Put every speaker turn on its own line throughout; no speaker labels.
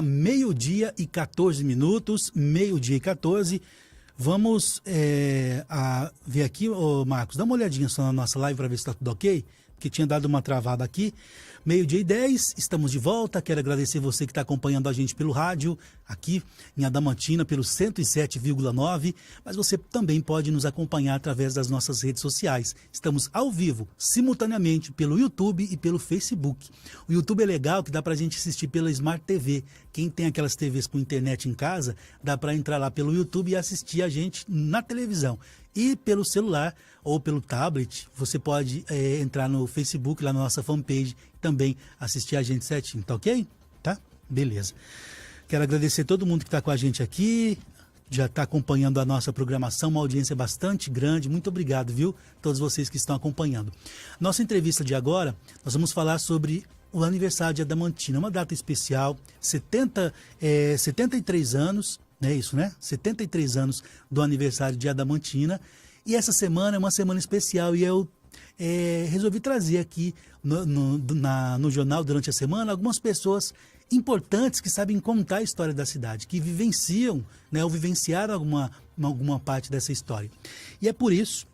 Meio-dia e 14 minutos, meio-dia e 14. Vamos ver aqui, Marcos, dá uma olhadinha só na nossa live para ver se está tudo ok, porque tinha dado uma travada aqui. Meio-dia e 10, estamos de volta. Quero agradecer você que está acompanhando a gente pelo rádio, aqui em Adamantina, pelo 107,9, mas você também pode nos acompanhar através das nossas redes sociais. Estamos ao vivo, simultaneamente, pelo YouTube e pelo Facebook. O YouTube é legal, que dá para a gente assistir pela Smart TV. Quem tem aquelas TVs com internet em casa, dá para entrar lá pelo YouTube e assistir a gente na televisão. E pelo celular ou pelo tablet, você pode entrar no Facebook, lá na nossa fanpage, também assistir a gente certinho, tá ok? Tá? Beleza. Quero agradecer todo mundo que está com a gente aqui, já está acompanhando a nossa programação, uma audiência bastante grande. Muito obrigado, viu? Todos vocês que estão acompanhando. Nossa entrevista de agora, nós vamos falar sobre o aniversário de Adamantina, uma data especial, 73 anos, é isso, né? 73 anos do aniversário de Adamantina. E essa semana é uma semana especial e eu resolvi trazer aqui no jornal durante a semana algumas pessoas importantes que sabem contar a história da cidade, que vivenciam, né, ou vivenciaram alguma parte dessa história. E é por isso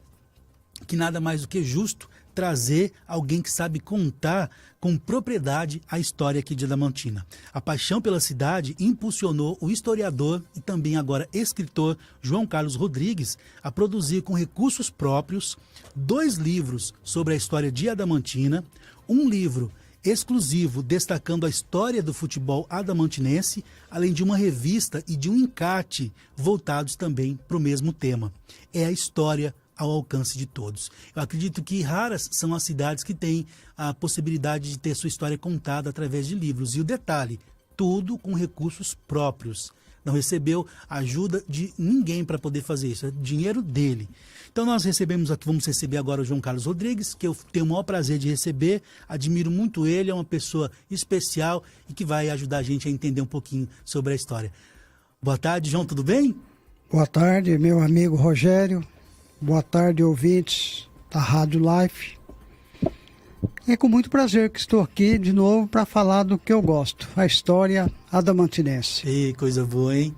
que nada mais do que justo trazer alguém que sabe contar com propriedade a história aqui de Adamantina. A paixão pela cidade impulsionou o historiador e também agora escritor João Carlos Rodrigues a produzir com recursos próprios 2 livros sobre a história de Adamantina, um livro exclusivo destacando a história do futebol adamantinense, além de uma revista e de um encarte voltados também para o mesmo tema. É a história ao alcance de todos. Eu acredito que raras são as cidades que têm a possibilidade de ter sua história contada através de livros. E o detalhe, tudo com recursos próprios. Não recebeu ajuda de ninguém para poder fazer isso, é dinheiro dele. Então nós vamos receber agora o João Carlos Rodrigues, que eu tenho o maior prazer de receber, admiro muito ele, é uma pessoa especial e que vai ajudar a gente a entender um pouquinho sobre a história. Boa tarde, João, tudo bem?
Boa tarde, meu amigo Rogério. Boa tarde, ouvintes da Rádio Life. É com muito prazer que estou aqui de novo para falar do que eu gosto, a história adamantinense.
Ei, coisa boa, hein?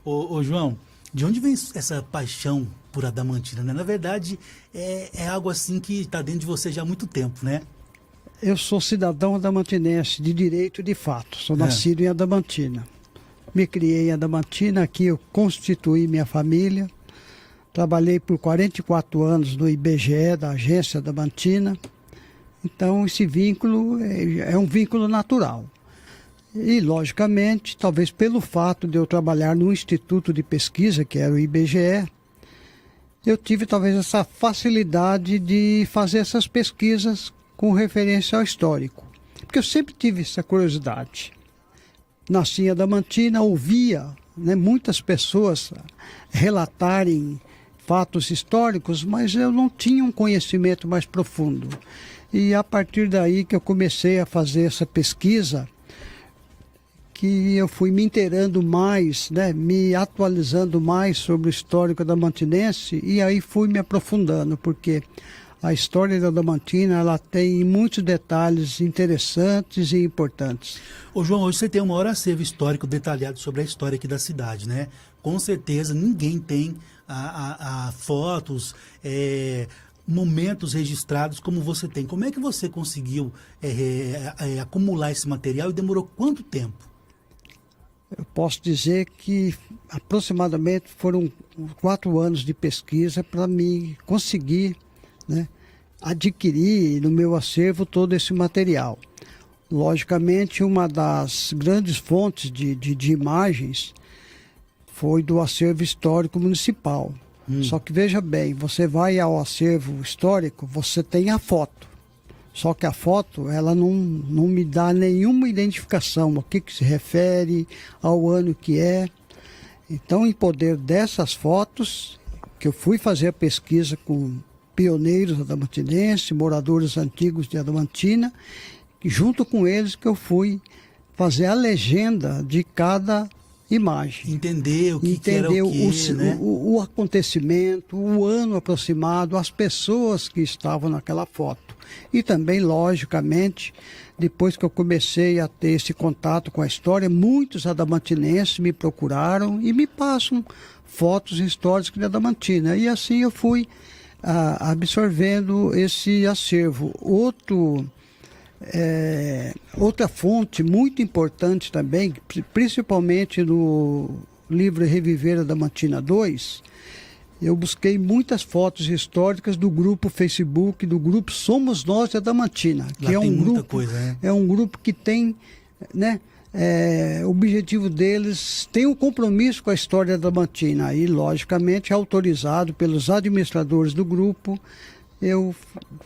Ô João, de onde vem essa paixão por Adamantina, né? Na verdade, é algo assim que está dentro de você já há muito tempo, né?
Eu sou cidadão adamantinense de direito e de fato, sou nascido em Adamantina. Me criei em Adamantina, aqui eu constituí minha família. Trabalhei por 44 anos no IBGE, da agência Adamantina. Então, esse vínculo é um vínculo natural. E, logicamente, talvez pelo fato de eu trabalhar no Instituto de Pesquisa, que era o IBGE, eu tive talvez essa facilidade de fazer essas pesquisas com referência ao histórico. Porque eu sempre tive essa curiosidade. Nasci em Adamantina, ouvia, né, muitas pessoas relatarem fatos históricos, mas eu não tinha um conhecimento mais profundo. E a partir daí que eu comecei a fazer essa pesquisa, que eu fui me inteirando mais, né, me atualizando mais sobre o histórico adamantinense, e aí fui me aprofundando, porque a história da Adamantina, ela tem muitos detalhes interessantes e importantes.
Ô João, hoje você tem um maior acervo histórico detalhado sobre a história aqui da cidade, né? Com certeza ninguém tem fotos, momentos registrados como você tem. Como é que você conseguiu acumular esse material e demorou quanto tempo?
Eu posso dizer que aproximadamente foram 4 anos de pesquisa para me conseguir, né, adquirir no meu acervo todo esse material. Logicamente, uma das grandes fontes de imagens foi do acervo histórico municipal. Só que veja bem, você vai ao acervo histórico, você tem a foto. Só que a foto, ela não me dá nenhuma identificação, o que se refere, ao ano que é. Então, em poder dessas fotos, que eu fui fazer a pesquisa com pioneiros adamantinenses, moradores antigos de Adamantina, e junto com eles que eu fui fazer a legenda de cada imagem.
Entender o que era o que, né?
o acontecimento, o ano aproximado, as pessoas que estavam naquela foto. E também, logicamente, depois que eu comecei a ter esse contato com a história, muitos adamantinenses me procuraram e me passam fotos históricas de Adamantina. E assim eu fui absorvendo esse acervo. Outra fonte muito importante também, principalmente no livro Reviver Adamantina 2, eu busquei muitas fotos históricas do grupo Facebook, do grupo Somos Nós de Adamantina, que é um grupo que tem, né, o objetivo deles, tem um compromisso com a história da Adamantina e, logicamente, autorizado pelos administradores do grupo. Eu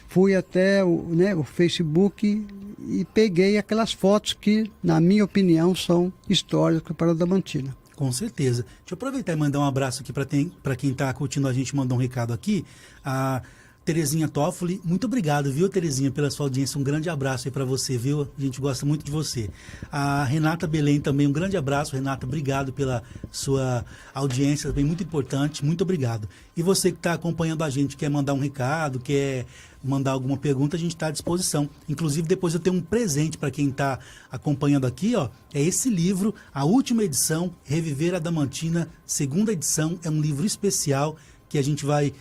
fui até o Facebook e peguei aquelas fotos que, na minha opinião, são históricas para a Adamantina.
Com certeza. Deixa eu aproveitar e mandar um abraço aqui para quem está curtindo a gente, mandou um recado aqui. A Terezinha Toffoli, muito obrigado, viu, Terezinha, pela sua audiência. Um grande abraço aí para você, viu? A gente gosta muito de você. A Renata Belém também, um grande abraço. Renata, obrigado pela sua audiência, também muito importante. Muito obrigado. E você que está acompanhando a gente, quer mandar um recado, quer mandar alguma pergunta, a gente está à disposição. Inclusive, depois eu tenho um presente para quem está acompanhando aqui, ó. É esse livro, a última edição, Reviver Adamantina, segunda edição. É um livro especial que a gente vai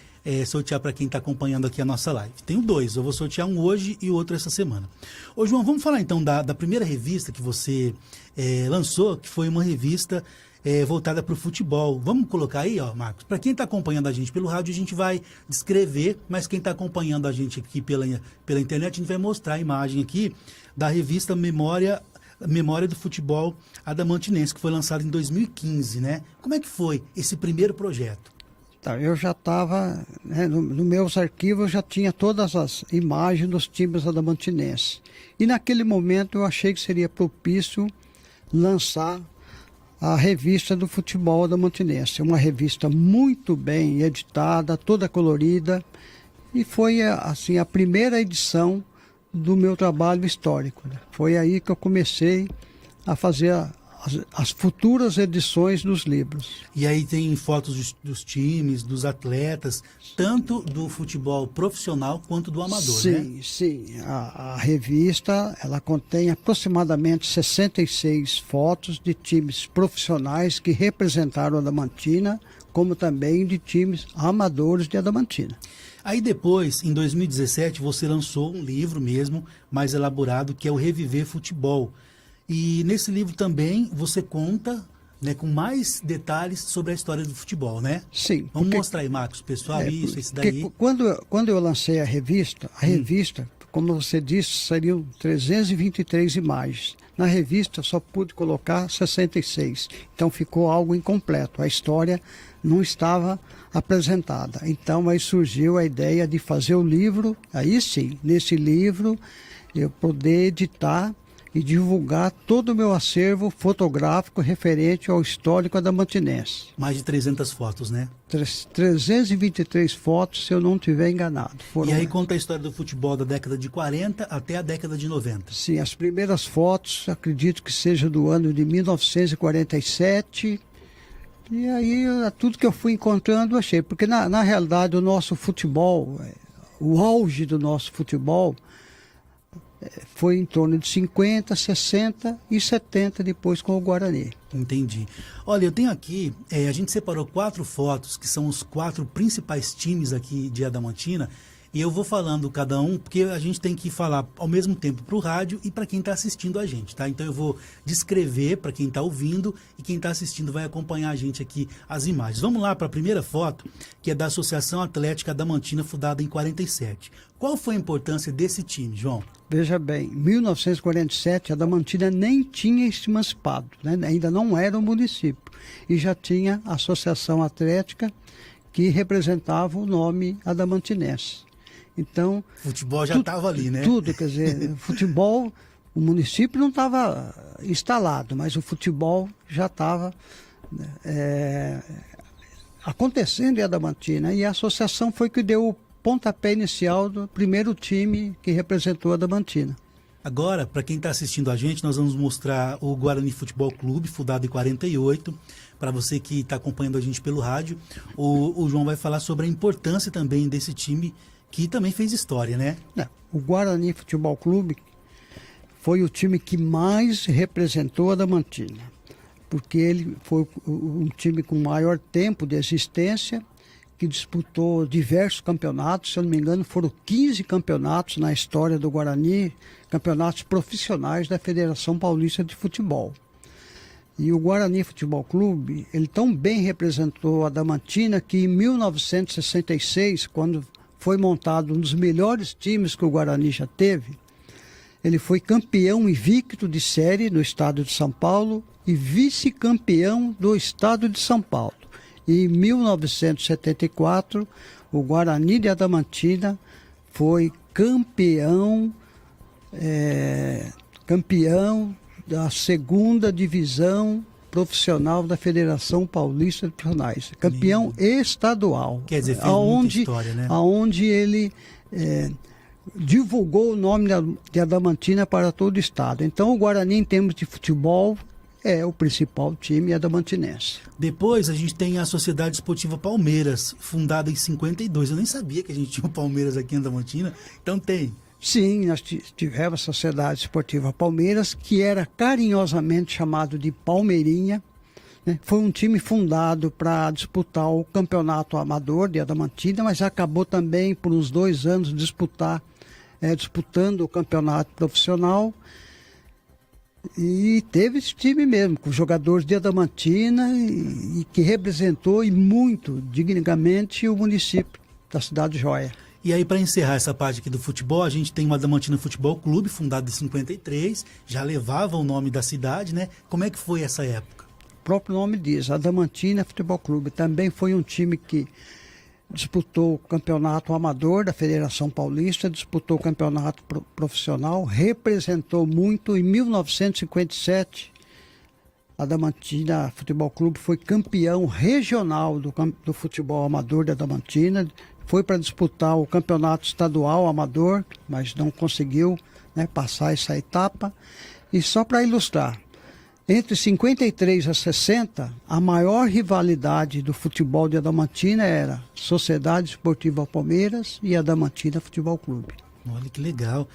sortear para quem está acompanhando aqui a nossa live. Tenho dois, eu vou sortear um hoje e outro essa semana. Ô, João, vamos falar então da primeira revista que você lançou, que foi uma revista voltada para o futebol. Vamos colocar aí, ó, Marcos? Para quem está acompanhando a gente pelo rádio, a gente vai descrever, mas quem está acompanhando a gente aqui pela internet, a gente vai mostrar a imagem aqui da revista Memória do Futebol Adamantinense, que foi lançada em 2015, né? Como é que foi esse primeiro projeto?
Eu já estava, nos meus arquivos eu já tinha todas as imagens dos times adamantinenses. E naquele momento eu achei que seria propício lançar a revista do futebol adamantinense. Uma revista muito bem editada, toda colorida, e foi assim a primeira edição do meu trabalho histórico, né? Foi aí que eu comecei a fazer as futuras edições dos livros.
E aí tem fotos dos times, dos atletas, tanto do futebol profissional quanto do amador, né?
Sim. A revista, ela contém aproximadamente 66 fotos de times profissionais que representaram a Adamantina, como também de times amadores de Adamantina.
Aí depois, em 2017, você lançou um livro mesmo, mais elaborado, que é o Reviver Futebol. E nesse livro também você conta, né, com mais detalhes sobre a história do futebol, né?
Sim.
Vamos mostrar aí, Marcos, pessoal, esse daí.
Quando eu lancei a revista, como você disse, seriam 323 imagens. Na revista eu só pude colocar 66. Então ficou algo incompleto. A história não estava apresentada. Então aí surgiu a ideia de fazer o livro. Aí sim, nesse livro eu poder editar e divulgar todo o meu acervo fotográfico referente ao histórico adamantinense.
Mais de 300 fotos, né?
323 fotos, se eu não estiver enganado.
E aí conta a história do futebol da década de 40 até a década de 90.
Sim, as primeiras fotos, acredito que seja do ano de 1947. E aí, tudo que eu fui encontrando, eu achei. Porque, na realidade, o nosso futebol, o auge do nosso futebol, foi em torno de 50, 60 e 70 depois com o Guarani.
Entendi. Olha, eu tenho aqui, a gente separou 4 fotos, que são os 4 principais times aqui de Adamantina, e eu vou falando cada um, porque a gente tem que falar ao mesmo tempo para o rádio e para quem está assistindo a gente, tá? Então eu vou descrever para quem está ouvindo e quem está assistindo vai acompanhar a gente aqui as imagens. Vamos lá para a primeira foto, que é da Associação Atlética Adamantina, fundada em 47. Qual foi a importância desse time, João?
Veja bem, em 1947 a Adamantina nem tinha se emancipado, né? Ainda não era um município, e já tinha a Associação Atlética que representava o nome adamantinense. Então,
futebol já estava ali, né?
Tudo, quer dizer, futebol, o município não estava instalado, mas o futebol já estava acontecendo em Adamantina. E a associação foi que deu o pontapé inicial do primeiro time que representou a Adamantina.
Agora, para quem está assistindo a gente, nós vamos mostrar o Guarani Futebol Clube, fundado em 48. Para você que está acompanhando a gente pelo rádio, o João vai falar sobre a importância também desse time, que também fez história, né?
O Guarani Futebol Clube foi o time que mais representou a Adamantina, porque ele foi um time com maior tempo de existência, que disputou diversos campeonatos. Se eu não me engano, foram 15 campeonatos na história do Guarani, campeonatos profissionais da Federação Paulista de Futebol. E o Guarani Futebol Clube, ele tão bem representou a Adamantina que em 1966, quando foi montado um dos melhores times que o Guarani já teve, ele foi campeão invicto de série no estado de São Paulo e vice-campeão do estado de São Paulo. E em 1974, o Guarani de Adamantina foi campeão da segunda divisão profissional da Federação Paulista de Profissionais. Campeão estadual.
Quer dizer, fez muita história, né?
Onde ele divulgou o nome de Adamantina para todo o estado. Então, o Guarani, em termos de futebol, é o principal time adamantinense.
Depois a gente tem a Sociedade Esportiva Palmeiras, fundada em 52. Eu nem sabia que a gente tinha o Palmeiras aqui em Adamantina. Então tem.
Sim, nós tivemos a Sociedade Esportiva Palmeiras, que era carinhosamente chamado de Palmeirinha, né? Foi um time fundado para disputar o campeonato amador de Adamantina, mas acabou também por uns 2 anos disputando o campeonato profissional. E teve esse time mesmo, com jogadores de Adamantina e que representou e muito dignamente o município da Cidade de Jóia.
E aí, para encerrar essa parte aqui do futebol, a gente tem o Adamantina Futebol Clube, fundado em 53, já levava o nome da cidade, né? Como é que foi essa época?
O próprio nome diz, Adamantina Futebol Clube. Também foi um time que disputou o campeonato amador da Federação Paulista, disputou o campeonato profissional, representou muito. Em 1957, a Adamantina Futebol Clube foi campeão regional do futebol amador da Adamantina, foi para disputar o campeonato estadual amador, mas não conseguiu, né, passar essa etapa. E só para ilustrar, entre 53 a 60, a maior rivalidade do futebol de Adamantina era Sociedade Esportiva Palmeiras e Adamantina Futebol Clube.
Olha que legal.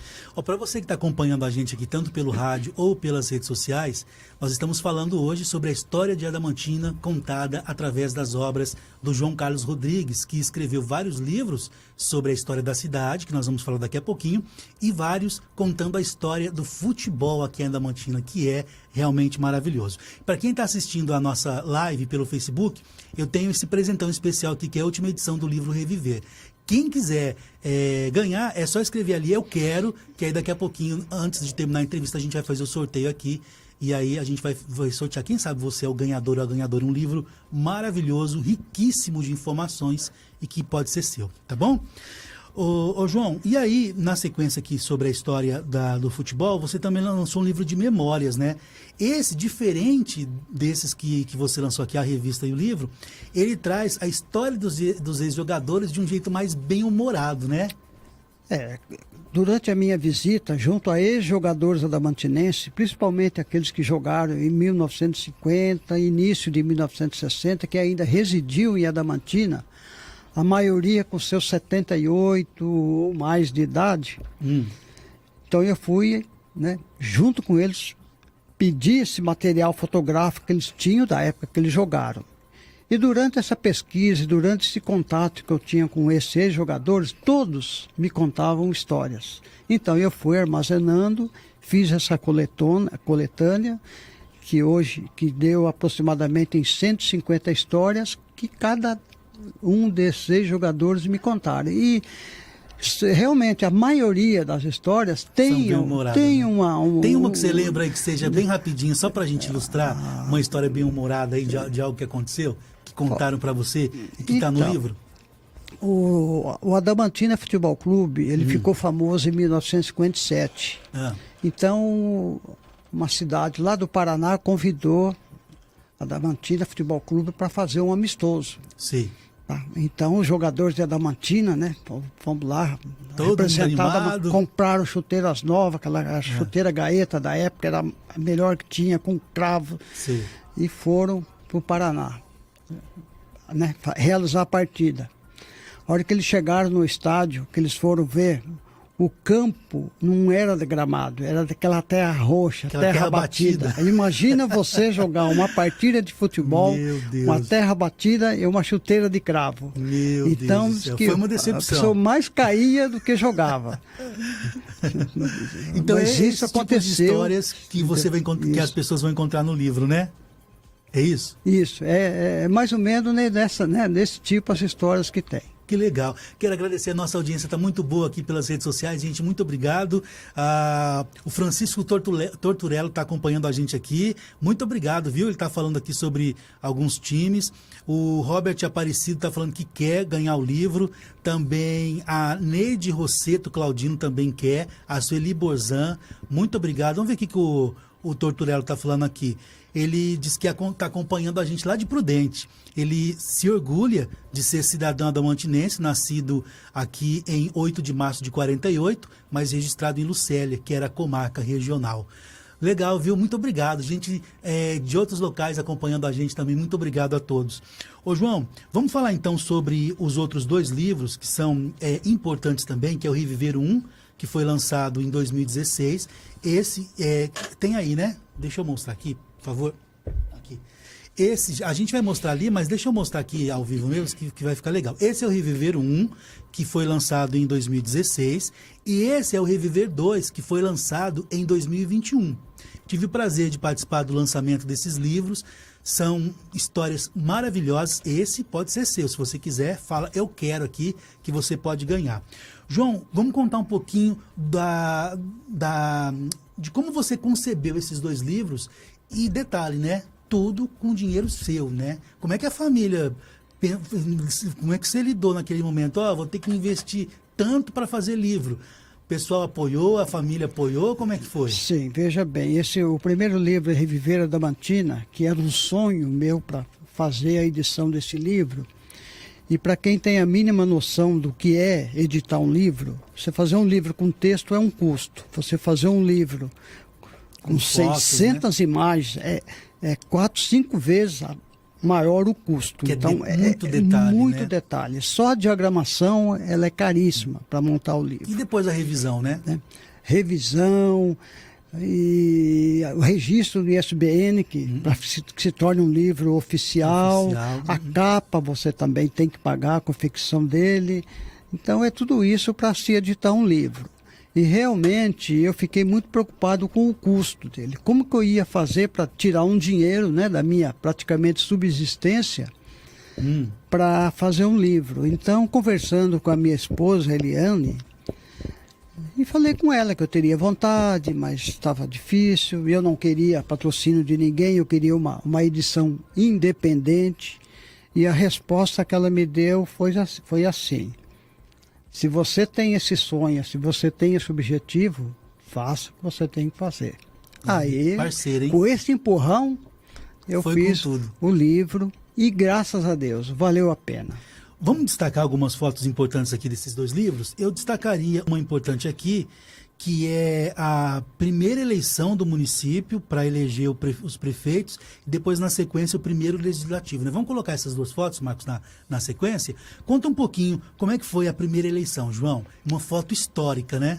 Para você que está acompanhando a gente aqui, tanto pelo rádio ou pelas redes sociais, nós estamos falando hoje sobre a história de Adamantina contada através das obras do João Carlos Rodrigues, que escreveu vários livros sobre a história da cidade, que nós vamos falar daqui a pouquinho, e vários contando a história do futebol aqui em Adamantina, que é realmente maravilhoso. Para quem está assistindo a nossa live pelo Facebook, eu tenho esse presentão especial aqui, que é a última edição do livro Reviver. Quem quiser ganhar, é só escrever ali, eu quero, que aí daqui a pouquinho, antes de terminar a entrevista, a gente vai fazer o sorteio aqui, e aí a gente vai sortear, quem sabe você é o ganhador ou a ganhadora, um livro maravilhoso, riquíssimo de informações e que pode ser seu, tá bom? Ô João, e aí, na sequência aqui sobre a história do futebol, você também lançou um livro de memórias, né? Esse, diferente desses que você lançou aqui, a revista e o livro, ele traz a história dos ex-jogadores de um jeito mais bem-humorado, né?
Durante a minha visita, junto a ex-jogadores adamantinenses, principalmente aqueles que jogaram em 1950, início de 1960, que ainda residiam em Adamantina, a maioria com seus 78 ou mais de idade. Então eu fui, né, junto com eles, pedir esse material fotográfico que eles tinham da época que eles jogaram. E durante essa pesquisa, durante esse contato que eu tinha com esses jogadores, todos me contavam histórias. Então eu fui armazenando, fiz essa coletânea, que deu aproximadamente em 150 histórias, que cada um desses jogadores me contaram. E realmente a maioria das histórias tem uma...
Tem uma que você lembra aí que seja bem rapidinho, só para a gente ilustrar uma história bem humorada aí de algo que aconteceu, que contaram para você e que está no livro?
O Adamantina Futebol Clube, ele ficou famoso em 1957. Então, uma cidade lá do Paraná convidou a Adamantina Futebol Clube para fazer um amistoso.
Sim.
Então, os jogadores de Adamantina, né, fomos lá, compraram chuteiras novas, aquela chuteira Gaeta da época, era a melhor que tinha, com cravo. Sim. E foram para o Paraná, né, realizar a partida. A hora que eles chegaram no estádio, que eles foram ver o campo não era de gramado, era daquela terra roxa, terra batida. Imagina você jogar uma partida de futebol, uma terra batida e uma chuteira de cravo.
Meu
então,
Deus do céu.
Que
foi uma decepção.
A pessoa mais caía do que jogava.
Então
mas isso aconteceu.
Tipo de histórias que você vai que as pessoas vão encontrar no livro, né? É isso?
Isso, é mais ou menos nesse tipo as histórias que tem.
Que legal. Quero agradecer a nossa audiência, está muito boa aqui pelas redes sociais, gente, muito obrigado. O Francisco Torturello está acompanhando a gente aqui, muito obrigado, viu? Ele está falando aqui sobre alguns times. O Robert Aparecido está falando que quer ganhar o livro. Também a Neide Rosseto Claudino também quer. A Sueli Borzan, muito obrigado. Vamos ver o que o Torturello está falando aqui. Ele diz que está acompanhando a gente lá de Prudente. Ele se orgulha de ser cidadão adamantinense, nascido aqui em 8 de março de 48, mas registrado em Lucélia, que era a comarca regional. Legal, viu? Muito obrigado. Gente de outros locais acompanhando a gente também. Muito obrigado a todos. Ô, João, vamos falar então sobre os outros 2 livros que são importantes também, que é o Reviver 1, que foi lançado em 2016. Esse tem aí, né? Deixa eu mostrar aqui, por favor. Aqui. Esse, a gente vai mostrar ali, mas deixa eu mostrar aqui ao vivo mesmo, que vai ficar legal. Esse é o Reviver 1, que foi lançado em 2016, e esse é o Reviver 2, que foi lançado em 2021. Tive o prazer de participar do lançamento desses livros, são histórias maravilhosas. Esse pode ser seu, se você quiser, fala, eu quero aqui, que você pode ganhar. João, vamos contar um pouquinho de como você concebeu esses 2 livros, e detalhe, né? Tudo com dinheiro seu, né? Como é que a família, como é que você lidou naquele momento? Vou ter que investir tanto para fazer livro. O pessoal apoiou, a família apoiou, como é que foi?
Sim, veja bem, o primeiro livro é Reviver Adamantina, que era um sonho meu para fazer a edição desse livro. E para quem tem a mínima noção do que é editar um livro, você fazer um livro com texto é um custo. Você fazer um livro com 600 né? Imagens é 4, 5 vezes maior o custo.
Que
então
muito detalhe,
muito
né?
detalhe. Só a diagramação ela é caríssima para montar o livro.
E depois a revisão, né?
Revisão e o registro do ISBN, para que se torne um livro oficial. A capa você também tem que pagar a confecção dele. Então é tudo isso para se editar um livro. E realmente eu fiquei muito preocupado com o custo dele. Como que eu ia fazer para tirar um dinheiro, né, da minha praticamente subsistência para fazer um livro? Então, conversando com a minha esposa, Eliane, e falei com ela que eu teria vontade, mas estava difícil, eu não queria patrocínio de ninguém, eu queria uma edição independente. E a resposta que ela me deu foi assim: se você tem esse sonho, se você tem esse objetivo, faça o que você tem que fazer. Aí,
parceiro, hein?
Com esse empurrão, eu fiz o livro e graças a Deus, valeu a pena.
Vamos destacar algumas fotos importantes aqui desses 2 livros. Eu destacaria uma importante aqui, que é a primeira eleição do município para eleger os prefeitos, e depois, na sequência, o primeiro legislativo. Né? Vamos colocar essas 2 fotos, Marcos, na sequência? Conta um pouquinho como é que foi a primeira eleição, João. Uma foto histórica, né?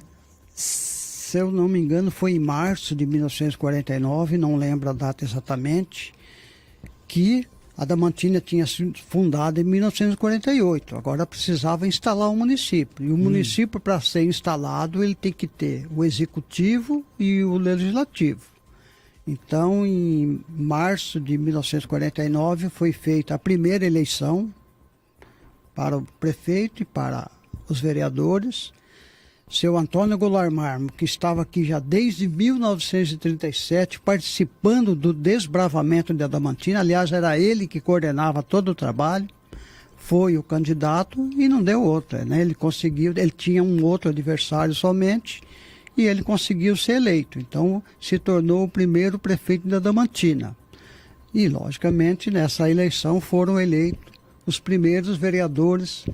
Se eu não me engano, foi em março de 1949, não lembro a data exatamente, que a Adamantina tinha sido fundada em 1948, agora precisava instalar um município. E o município, para ser instalado, ele tem que ter o executivo e o legislativo. Então, em março de 1949, foi feita a primeira eleição para o prefeito e para os vereadores. Seu Antônio Goulart Marmo, que estava aqui já desde 1937, participando do desbravamento de Adamantina, aliás, era ele que coordenava todo o trabalho, foi o candidato e não deu outra, né? Ele tinha um outro adversário somente e ele conseguiu ser eleito. Então, se tornou o primeiro prefeito de Adamantina. E, logicamente, nessa eleição foram eleitos os primeiros vereadores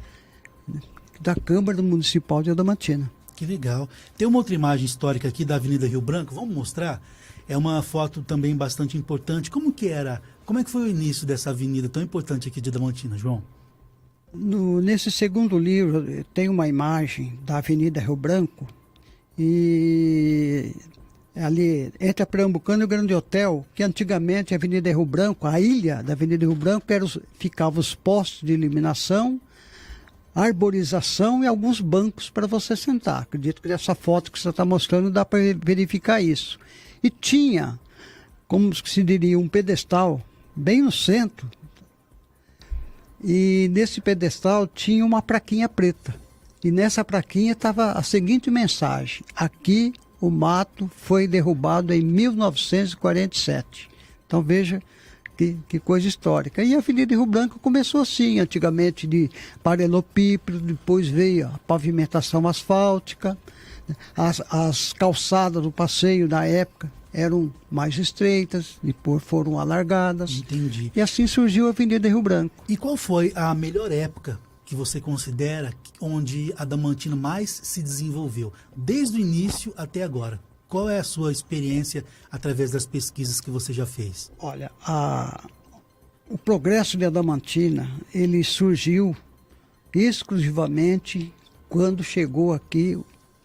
da Câmara Municipal de Adamantina.
Que legal. Tem uma outra imagem histórica aqui da Avenida Rio Branco, vamos mostrar? É uma foto também bastante importante. Como é que foi o início dessa avenida tão importante aqui de Adamantina, João?
Nesse segundo livro tem uma imagem da Avenida Rio Branco e ali entre a Pernambucana e o Grande Hotel, que antigamente a Avenida Rio Branco, a ilha da Avenida Rio Branco, ficavam os postos de iluminação, arborização e alguns bancos para você sentar. Acredito que nessa foto que você está mostrando dá para verificar isso. E tinha, como se diria, um pedestal bem no centro. E nesse pedestal tinha uma plaquinha preta. E nessa plaquinha estava a seguinte mensagem: aqui o mato foi derrubado em 1947. Então veja que coisa histórica. E a Avenida Rio Branco começou assim, antigamente de paralelepípedo, depois veio a pavimentação asfáltica, as calçadas do passeio da época eram mais estreitas, depois foram alargadas.
Entendi.
E assim surgiu a Avenida Rio Branco.
E qual foi a melhor época que você considera onde a Adamantina mais se desenvolveu, desde o início até agora? Qual é a sua experiência através das pesquisas que você já fez?
Olha, o progresso de Adamantina, ele surgiu exclusivamente quando chegou aqui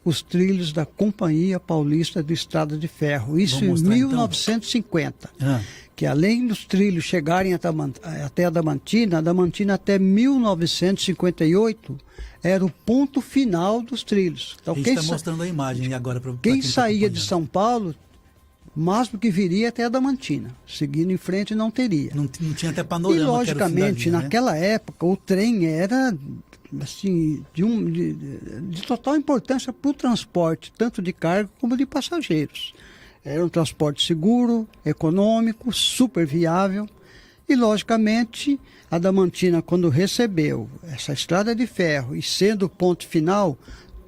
os trilhos da Companhia Paulista de Estrada de Ferro. Isso em 1950.
Então?
Que além dos trilhos chegarem até Adamantina até 1958 era o ponto final dos trilhos. Então,
a gente está mostrando a imagem agora para
quem saía de São Paulo, o máximo que viria até Adamantina. Seguindo em frente não teria.
Não tinha até panorama.
E logicamente, naquela época, o trem era assim, de total importância para o transporte, tanto de carga como de passageiros. Era um transporte seguro, econômico, super viável. E, logicamente, a Adamantina, quando recebeu essa estrada de ferro e sendo o ponto final,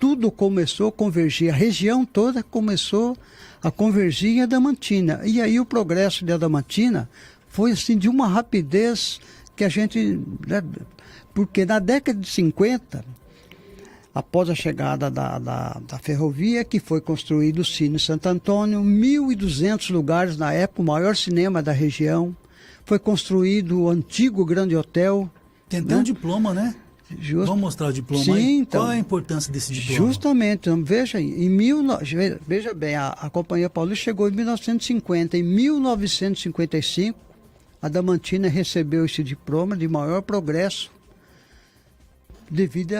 tudo começou a convergir, a região toda começou a convergir em Adamantina. E aí o progresso de Adamantina foi assim, de uma rapidez que a gente... Porque na década de 50, após a chegada da ferrovia, que foi construído o Cine Santo Antônio, 1.200 lugares na época, o maior cinema da região. Foi construído o antigo Grande Hotel.
Tem até um diploma, né? Vamos mostrar o diploma.
Sim,
aí?
então,
qual é a importância desse diploma?
Justamente, então, veja bem, a Companhia Paulista chegou em 1950. Em 1955, a Adamantina recebeu esse diploma de maior progresso devido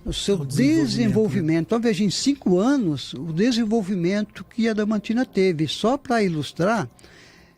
ao seu desenvolvimento. Então, veja, em 5 anos, o desenvolvimento que a Adamantina teve. Só para ilustrar,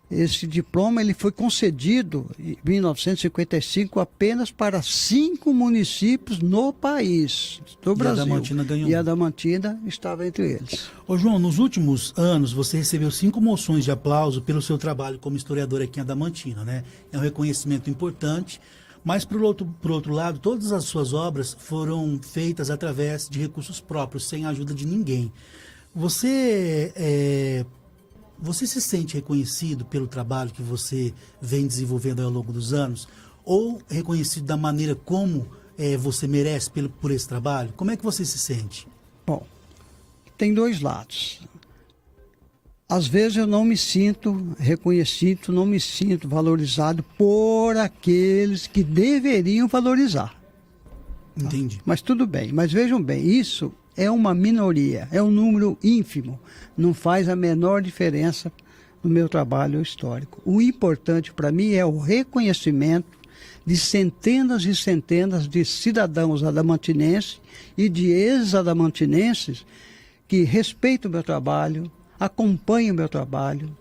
esse diploma ele foi concedido em 1955 apenas para 5 municípios no país, do Brasil.
A Adamantina ganhou.
E a Adamantina estava entre eles.
Ô João, nos últimos anos você recebeu 5 moções de aplauso pelo seu trabalho como historiador aqui em Adamantina, né? É um reconhecimento importante, mas por outro lado, todas as suas obras foram feitas através de recursos próprios, sem a ajuda de ninguém. Você se sente reconhecido pelo trabalho que você vem desenvolvendo ao longo dos anos? Ou reconhecido da maneira como você merece por esse trabalho? Como é que você se sente?
Bom, tem 2 lados. Às vezes eu não me sinto reconhecido, não me sinto valorizado por aqueles que deveriam valorizar.
Entendi.
Mas tudo bem, mas vejam bem, isso é uma minoria, é um número ínfimo, não faz a menor diferença no meu trabalho histórico. O importante para mim é o reconhecimento de centenas e centenas de cidadãos adamantinenses e de ex-adamantinenses que respeitam o meu trabalho, acompanham o meu trabalho,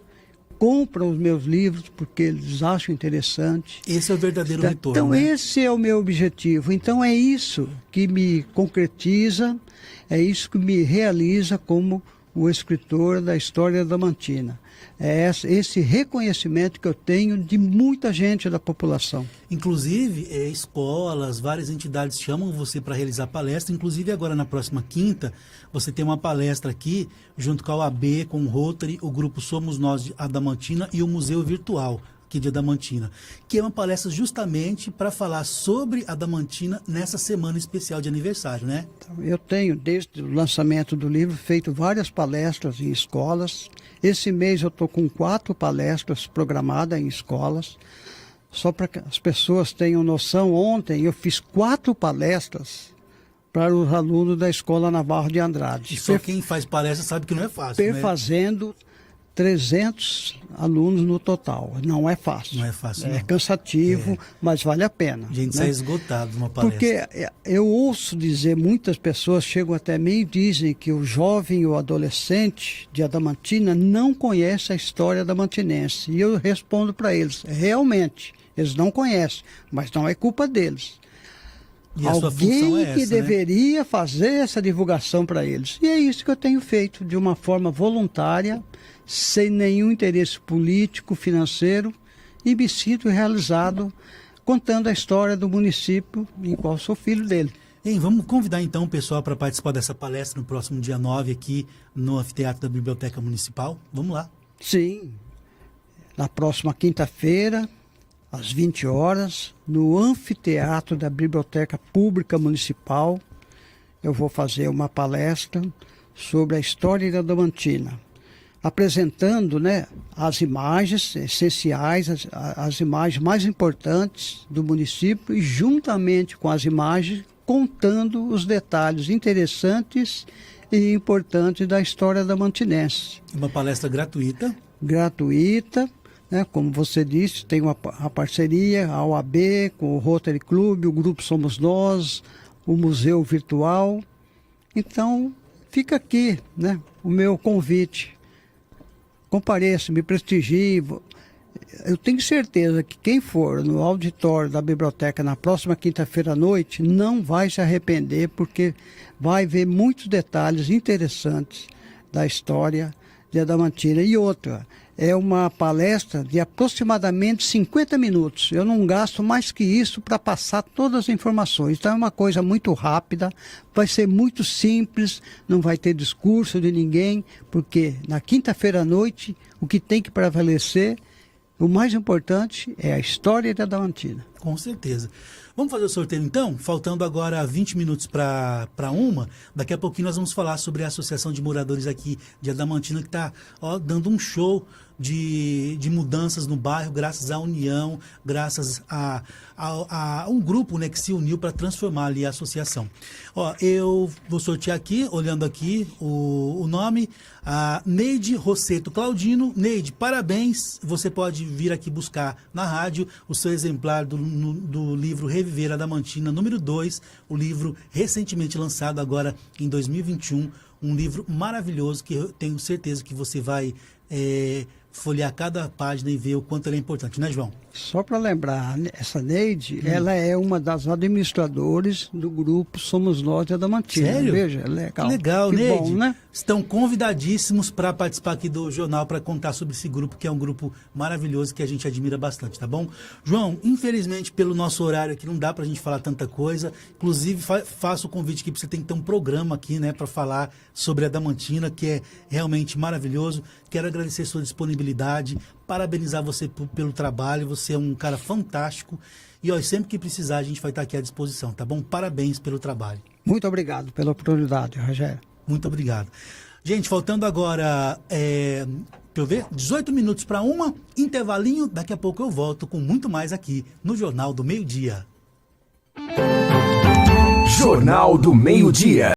compram os meus livros porque eles acham interessante.
Esse é o verdadeiro retorno.
Então,
né?
Esse é o meu objetivo. Então, é isso que me concretiza, é isso que me realiza como o escritor da história adamantina. É esse reconhecimento que eu tenho de muita gente da população.
Inclusive, escolas, várias entidades chamam você para realizar palestra. Inclusive, agora na próxima quinta, você tem uma palestra aqui, junto com a UAB, com o Rotary, o grupo Somos Nós de Adamantina e o Museu Virtual aqui de Adamantina, que é uma palestra justamente para falar sobre Adamantina nessa semana especial de aniversário, né?
Eu tenho, desde o lançamento do livro, feito várias palestras em escolas. Esse mês eu estou com 4 palestras programadas em escolas Só para que as pessoas tenham noção, ontem eu fiz 4 palestras para os alunos da Escola Navarro de Andrade.
E só quem faz palestra sabe que não é fácil, né?
Perfazendo 300 alunos no total. Não é fácil.
Não é fácil,
É
não.
cansativo, mas vale a pena.
A gente
né?
sai esgotado de uma palestra.
Porque eu ouço dizer, muitas pessoas chegam até mim e dizem que o jovem e o adolescente de Adamantina não conhece a história adamantinense. E eu respondo para eles, realmente, eles não conhecem, mas não é culpa deles.
E a sua função é essa,
que
né?
deveria fazer essa divulgação para eles. E é isso que eu tenho feito, de uma forma voluntária, sem nenhum interesse político, financeiro, e me sinto realizado contando a história do município em qual sou filho dele.
Hein, vamos convidar então o pessoal para participar dessa palestra no próximo dia 9 aqui no Anfiteatro da Biblioteca Municipal. Vamos lá.
Sim, na próxima quinta-feira, às 20 horas, no Anfiteatro da Biblioteca Pública Municipal, eu vou fazer uma palestra sobre a história da Adamantina, apresentando, né, as imagens essenciais, as imagens mais importantes do município e, juntamente com as imagens, contando os detalhes interessantes e importantes da história adamantinense.
Uma palestra gratuita.
Gratuita, né, como você disse, tem a parceria, a OAB, com o Rotary Club, o Grupo Somos Nós, o Museu Virtual. Então, fica aqui, né, o meu convite. Compareça, me prestigie. Eu tenho certeza que quem for no auditório da biblioteca na próxima quinta-feira à noite não vai se arrepender, porque vai ver muitos detalhes interessantes da história de Adamantina. E outra, é uma palestra de aproximadamente 50 minutos. Eu não gasto mais que isso para passar todas as informações. Então é uma coisa muito rápida, vai ser muito simples, não vai ter discurso de ninguém, porque na quinta-feira à noite o que tem que prevalecer, o mais importante, é a história da Adamantina.
Com certeza. Vamos fazer o sorteio então? Faltando agora 20 minutos para uma. Daqui a pouquinho nós vamos falar sobre a Associação de Moradores aqui de Adamantina, que está dando um show de mudanças no bairro, graças à união, graças a um grupo, né, que se uniu para transformar ali a associação. Eu vou sortear aqui, olhando aqui o nome, a Neide Rosseto Claudino. Neide, parabéns, você pode vir aqui buscar na rádio o seu exemplar do livro Reviver Adamantina, número 2, o livro recentemente lançado agora em 2021, um livro maravilhoso que eu tenho certeza que você vai folhear cada página e ver o quanto ela é importante, né, João?
Só para lembrar, essa Neide, ela é uma das administradoras do grupo Somos Nós de Adamantina.
Sério?
Veja, é legal.
Legal,
que
Neide.
bom, né?
Estão convidadíssimos para participar aqui do jornal, para contar sobre esse grupo, que é um grupo maravilhoso que a gente admira bastante, tá bom? João, infelizmente, pelo nosso horário aqui, não dá para a gente falar tanta coisa. Inclusive, faço o convite aqui para você ter que ter um programa aqui, né, para falar sobre a Adamantina, que é realmente maravilhoso. Quero agradecer sua disponibilidade, parabenizar você pelo trabalho, você é um cara fantástico. E sempre que precisar, a gente vai estar aqui à disposição, tá bom? Parabéns pelo trabalho.
Muito obrigado pela oportunidade, Rogério.
Muito obrigado. Gente, faltando agora, deixa eu ver, 18 minutos para uma, intervalinho, daqui a pouco eu volto com muito mais aqui no Jornal do Meio-Dia.
Jornal do Meio-Dia.